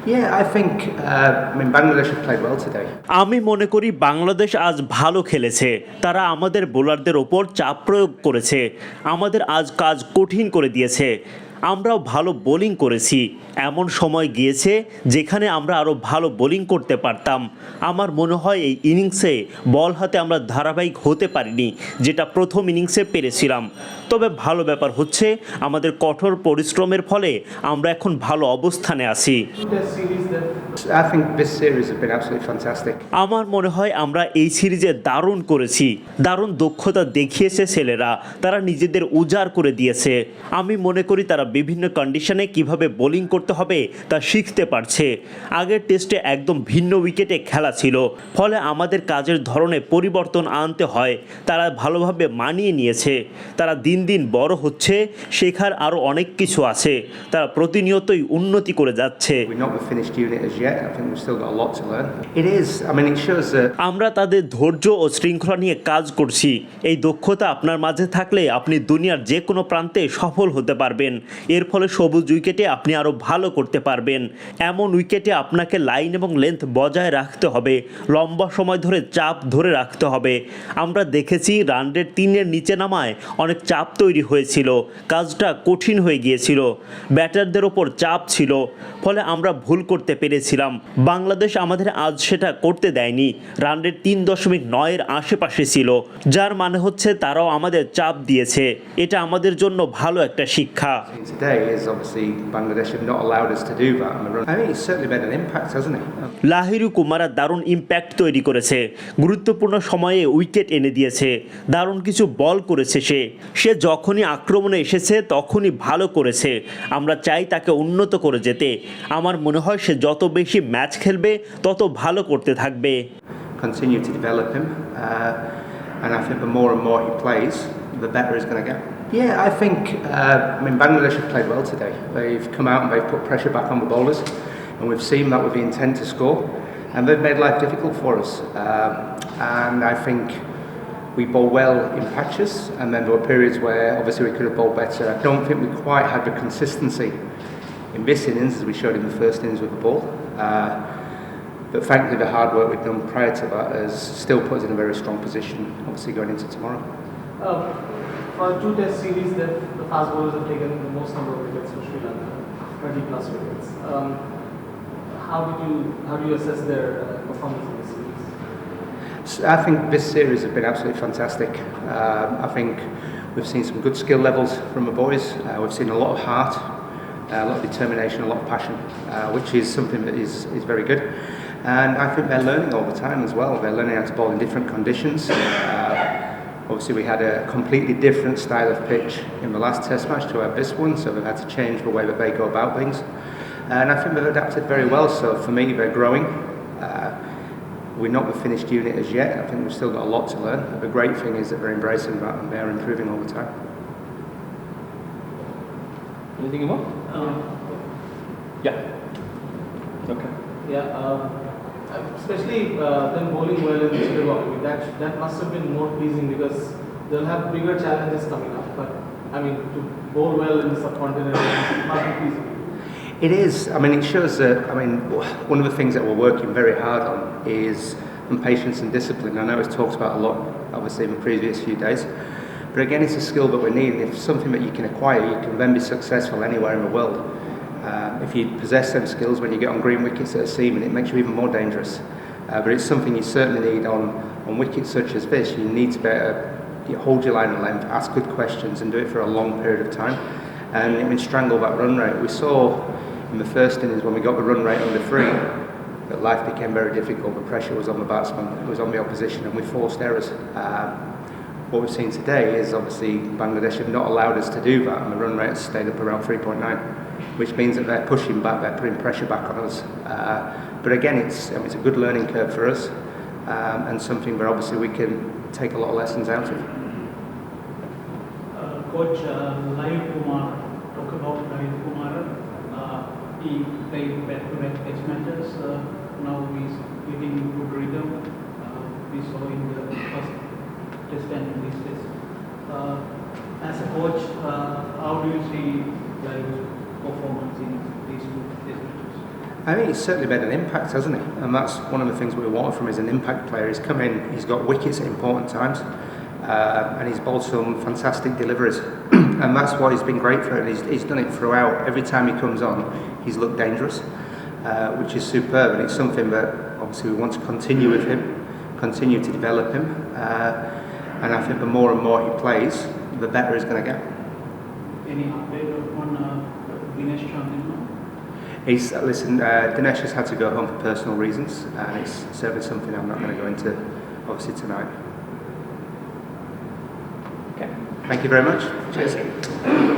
Yeah, I think Bangladesh have played well today. আমি মনে করি বাংলাদেশ আজ ভালো খেলেছে। তারা আমাদের বোলারদের ওপর চাপ প্রয়োগ করেছে, আমাদের আজ কাজ কঠিন করে দিয়েছে। আমরাও ভালো বোলিং করেছি। এমন সময় গিয়েছে যেখানে আমরা আরও ভালো বোলিং করতে পারতাম। আমার মনে হয় এই ইনিংসে বল হাতে আমরা ধারাবাহিক হতে পারিনি, যেটা প্রথম ইনিংসে পেরেছিলাম। তবে ভালো ব্যাপার হচ্ছে আমাদের কঠোর পরিশ্রমের ফলে আমরা এখন ভালো অবস্থানে আছি। I think this series has been absolutely fantastic. আমার মনে হয় আমরা এই সিরিজে দারুণ করেছি, দারুণ দক্ষতা দেখিয়েছে ছেলেরা, তারা নিজেদের উজাড় করে দিয়েছে। আমি মনে করি তারা বিভিন্ন কন্ডিশনে কিভাবে বোলিং করতে হবে তা শিখতে পারছে। আগের টেস্টে একদম ভিন্ন উইকেটে খেলা ছিল, ফলে আমাদের কাজের ধরনে পরিবর্তন আনতে হয়। তারা ভালোভাবে মানিয়ে নিয়েছে, তারা দিন দিন বড় হচ্ছে, শেখার আরও অনেক কিছু আছে, তারা প্রতিনিয়তই উন্নতি করে যাচ্ছে। We're not the finished unit as yet. I think we've still got a lot to learn. It is. It shows that আমরা তাদের ধৈর্য ও শৃঙ্খলা নিয়ে কাজ করছি। এই দক্ষতা আপনার মাঝে থাকলে আপনি দুনিয়ার যে কোনো প্রান্তে সফল হতে পারবেন। এর ফলে সবুজ উইকেটে আপনি আরও ভালো করতে পারবেন। এমন উইকেটে আপনাকে লাইন এবং লেন্থ বজায় রাখতে হবে, লম্বা সময় ধরে চাপ ধরে রাখতে হবে। আমরা দেখেছি রান রেট 3-এর নিচে নামায় অনেক চাপ তৈরি হয়েছিল, কাজটা কঠিন হয়ে গিয়েছিল, ব্যাটারদের ওপর চাপ ছিল, ফলে আমরা ভুল করতে পেরেছিলাম। বাংলাদেশ আমাদের আজ সেটা করতে দেয়নি। রান রেট 3.9-এর আশেপাশে ছিল, যার মানে হচ্ছে তারাও আমাদের চাপ দিয়েছে। এটা আমাদের জন্য ভালো একটা শিক্ষা। today is obviously Bangladesh have not allowed us to do that. I think it's certainly made an impact, hasn't it? Lahiru Kumara দারুণ ইম্প্যাক্ট তৈরি করেছে, গুরুত্বপূর্ণ সময়ে উইকেট এনে দিয়েছে, দারুণ কিছু বল করেছে সে যখনই আক্রমণে এসেছে তখনই ভালো করেছে। আমরা চাই তাকে উন্নত করে যেতে। আমার মনে হয় সে যত বেশি ম্যাচ খেলবে তত ভালো করতে থাকবে। Continue to develop him, and I think the more and more he plays, the better he's going to get. Yeah, I think Bangladesh have played well today. They've come out and they've put pressure back on the bowlers, and we've seen that with the intent to score, and they've made life difficult for us. And I think we bowl well in patches, and then there were periods where obviously we could have bowled better. I don't think we quite had the consistency in this innings as we showed in the first innings with the ball. But thankfully the hard work we've done prior to that has still put us in a very strong position, obviously going into tomorrow. For a two-test series, that the fast bowlers have taken the most number of wickets for Sri Lanka, 20 plus wickets. How do you assess their performance in this series? I think this series has been absolutely fantastic. I think we've seen some good skill levels from the boys. We've seen a lot of heart, a lot of determination, a lot of passion, which is something that is very good. And I think they're learning all the time as well. They're learning how to bowl in different conditions. Obviously we had a completely different style of pitch in the last test match to this one, so they've had to change the way that they go about things. And I think they've adapted very well, so for me they're growing. We're not the finished unit as yet. I think we've still got a lot to learn. But the great thing is that they're embracing that and they're improving all the time. Anything more? Yeah. Okay. Yeah. Especially them bowling well in the Sri that must have been more pleasing because they'll have bigger challenges coming up. But to bowl well in the subcontinent must be pleasing. It is. It shows that. One of the things that we're working very hard on is patience and discipline. I know it's talked about a lot, obviously, in the previous few days. But again, it's a skill that we need. If it's something that you can acquire, you can then be successful anywhere in the world. If you possess them skills when you get on green wickets at a seam, it makes you even more dangerous. But it's something you certainly need on wickets such as this. You need to hold your line of length, ask good questions, and do it for a long period of time. And strangle that run rate. We saw in the first innings when we got the run rate under 3 that life became very difficult. The pressure was on the batsman, it was on the opposition, and we forced errors. What we've seen today is obviously Bangladesh have not allowed us to do that, and the run rate has stayed up around 3.9, which means that they're pushing back, they're putting pressure back on us. But again, it's a good learning curve for us, and something where obviously we can take a lot of lessons out of. Coach Live Kumar, talk about Live Kumar. He played back-to-back test matches. Now he's getting good rhythm. We saw in the first test and this test. As a coach, how do you see Live's performance in these two test matches? I think he's certainly made an impact, hasn't he? And that's one of the things we want from him, is an impact player. He's come in, he's got wickets at important times, and he's bowled some fantastic deliveries. And that's why he's been great for it. He's done it throughout. Every time he comes on, he's looked dangerous, which is superb. And it's something that obviously we want to continue with him, continue to develop him. And I think the more and more he plays, the better he's going to get. Any update on Dinesh Chandra? Dinesh has had to go home for personal reasons, and it's certainly something I'm not going to go into, obviously, tonight. Okay. Thank you very much. Cheers.